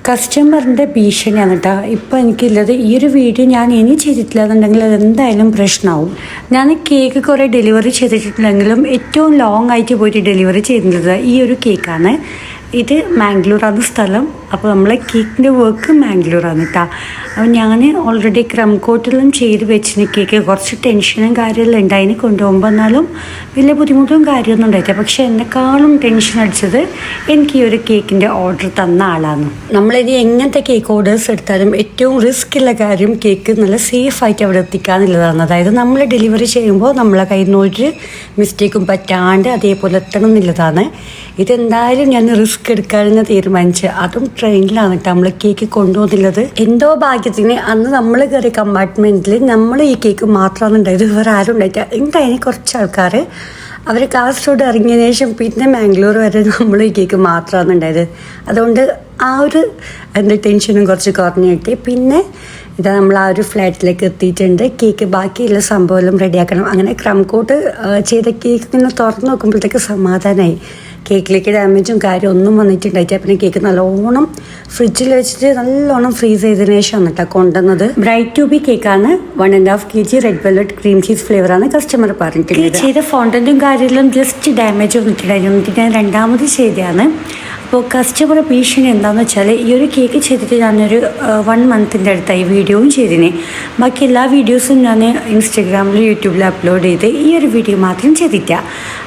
കസ്റ്റമറിൻ്റെ ഭീഷണിയാണ് കേട്ടോ ഇപ്പോൾ എനിക്കുള്ളത്. ഈ ഒരു വീഡിയോ ഞാൻ ഇനി ചെയ്തിട്ടില്ല എന്നുണ്ടെങ്കിൽ അതെന്തായാലും പ്രശ്നമാവും. ഞാൻ കേക്ക് കുറേ ഡെലിവറി ചെയ്തിട്ടുണ്ടെങ്കിലും ഏറ്റവും ലോങ് ആയിട്ട് പോയിട്ട് ഡെലിവറി ചെയ്യുന്നത് ഈ ഒരു കേക്കാണ്. ഇത് മാംഗ്ലൂരാണ് സ്ഥലം. അപ്പോൾ നമ്മളെ കേക്കിൻ്റെ വർക്ക് മാംഗ്ലൂരാണ് കേട്ടോ. അപ്പോൾ ഞാൻ ഓൾറെഡി ക്രം കോട്ടെല്ലാം ചെയ്ത് വെച്ചിന് കേക്ക്. കുറച്ച് ടെൻഷനും കാര്യമെല്ലാം ഉണ്ടായിന് കൊണ്ടുപോകുമ്പോൾ. എന്നാലും വലിയ ബുദ്ധിമുട്ടും കാര്യമൊന്നും ഉണ്ടായിട്ടില്ല. പക്ഷേ എന്നെക്കാളും ടെൻഷൻ അടിച്ചത് എനിക്ക് ഈ ഒരു കേക്കിൻ്റെ ഓർഡർ തന്ന ആളാണ്. നമ്മളിനി എങ്ങനത്തെ കേക്ക് ഓർഡേഴ്സ് എടുത്താലും ഏറ്റവും റിസ്ക് ഉള്ള കാര്യം കേക്ക് നല്ല സേഫായിട്ട് അവിടെ എത്തിക്കുക എന്നുള്ളതാണ്. അതായത് നമ്മൾ ഡെലിവറി ചെയ്യുമ്പോൾ നമ്മളെ കയ്യിൽ നിന്ന് ഒരു മിസ്റ്റേക്കും പറ്റാണ്ട് അതേപോലെ എത്തണം എന്നുള്ളതാണ്. ഇതെന്തായാലും ഞാൻ റിസ്ക് എടുക്കാമെന്ന് തീരുമാനിച്ച്. അതും ട്രെയിനിലാണ് കേട്ടോ നമ്മൾ കേക്ക് കൊണ്ടുപോകുന്നത്. എന്തോ ഭാഗ്യത്തിന് അന്ന് നമ്മൾ കയറിയ കമ്പാർട്ട്മെൻറ്റിൽ നമ്മൾ ഈ കേക്ക് മാത്രമാണ് ഉണ്ടായത്, വേറെ ആരും ഉണ്ടായിട്ടില്ല. ഉണ്ടായിന് കുറച്ച് ആൾക്കാർ. അവർ കാസർഗോഡ് ഇറങ്ങിയതിന് ശേഷം പിന്നെ മാംഗ്ലൂർ വരെ നമ്മൾ ഈ കേക്ക് മാത്രമാണ് ഉണ്ടായത്. അതുകൊണ്ട് ആ ഒരു ടെൻഷനും കുറച്ച് കുറഞ്ഞു കിട്ടി. പിന്നെ ഇതാ നമ്മൾ ആ ഒരു ഫ്ലാറ്റിലേക്ക് എത്തിയിട്ടുണ്ട്. കേക്ക് ബാക്കിയുള്ള സംഭവമെല്ലാം റെഡിയാക്കണം. അങ്ങനെ ക്രം കോട്ട് ചെയ്ത കേക്ക് ഇങ്ങനെ തുറന്ന് നോക്കുമ്പോഴത്തേക്ക് സമാധാനമായി. കേക്കിലേക്ക് ഡാമേജും കാര്യം ഒന്നും വന്നിട്ടുണ്ടായിട്ട്. പിന്നെ കേക്ക് നല്ലോണം ഫ്രിഡ്ജിൽ വെച്ചിട്ട് നല്ലോണം ഫ്രീസ് ചെയ്തതിനു ശേഷമാണ് കേട്ടോ കൊണ്ടുവന്നത്. ബ്രൈറ്റ് ടു ബി കേക്കാണ്. 1.5 kg red velvet cream cheese ഫ്ലേവറാണ് കസ്റ്റമർ പറഞ്ഞിട്ടുള്ളത്. ചെയ്ത ഫോണ്ടന്റും കാര്യമെല്ലാം ജസ്റ്റ് ഡാമേജ് വന്നിട്ടുണ്ടായിരുന്നു. ഞാൻ രണ്ടാമത് ചെയ്തതാണ്. അപ്പോൾ കസ്റ്റമർ ഭീഷണി എന്താണെന്ന് വെച്ചാൽ ഈ ഒരു കേക്ക് ചെയ്തിട്ട് ഞാനൊരു 1 monthൻ്റെ അടുത്തായി വീഡിയോയും ചെയ്തിന്. ബാക്കി എല്ലാ വീഡിയോസും ഞാൻ ഇൻസ്റ്റഗ്രാമിൽ യൂട്യൂബിൽ അപ്ലോഡ് ചെയ്ത് ഈ ഒരു വീഡിയോ മാത്രം ചെയ്തിട്ട.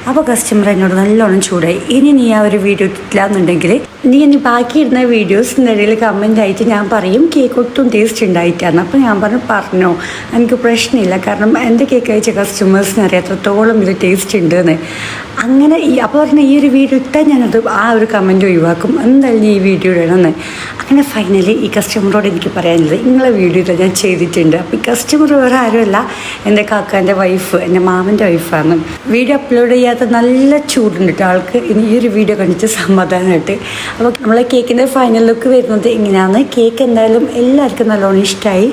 അപ്പോൾ കസ്റ്റമർ എന്നോട് നല്ലോണം ചൂടായി. ഇനി നീ ആ ഒരു വീഡിയോ ഇട്ടില്ല എന്നുണ്ടെങ്കിൽ നീ ബാക്കി ഇടുന്ന വീഡിയോസിൻ്റെ ഇടയിൽ കമൻ്റ് ആയിട്ട് ഞാൻ പറയും കേക്ക് ഒട്ടും ടേസ്റ്റ് ഉണ്ടായിട്ടാണ്. അപ്പോൾ ഞാൻ പറഞ്ഞോ എനിക്ക് പ്രശ്നമില്ല, കാരണം എൻ്റെ കേക്ക് അയച്ച കസ്റ്റമേഴ്സിന് അറിയാം എത്രത്തോളം ഇത് ടേസ്റ്റ് ഉണ്ടെന്ന്. അങ്ങനെ അപ്പോൾ പറഞ്ഞാൽ ഈ ഒരു വീഡിയോ ഇട്ടാൽ ഞാനത് ആ ഒരു കമൻറ്റ് ഒഴിവാക്കും, എന്തായാലും ഈ വീഡിയോ ഇടണമെന്ന്. അങ്ങനെ ഫൈനലി ഈ കസ്റ്റമറോട് എനിക്ക് പറയാനുള്ളത് നിങ്ങളെ വീഡിയോ ഞാൻ ചെയ്തിട്ടുണ്ട്. അപ്പോൾ ഈ കസ്റ്റമർ വേറെ ആരുമല്ല, എൻ്റെ കാക്കാൻ്റെ വൈഫ്, എൻ്റെ മാമൻ്റെ വൈഫാണ്. വീഡിയോ അപ്ലോഡ് ചെയ്യാത്ത നല്ല ചൂടുണ്ട് കേട്ടോ ആൾക്ക്. ഇനി ഈ ഒരു വീഡിയോ കണ്ടിട്ട് സമാധാനമായിട്ട്. അപ്പോൾ നമ്മളെ കേക്കിൻ്റെ ഫൈനൽ ലുക്ക് വരുന്നത് ഇങ്ങനെയാണ്. കേക്ക് എന്തായാലും എല്ലാവർക്കും നല്ലോണം ഇഷ്ടമായി.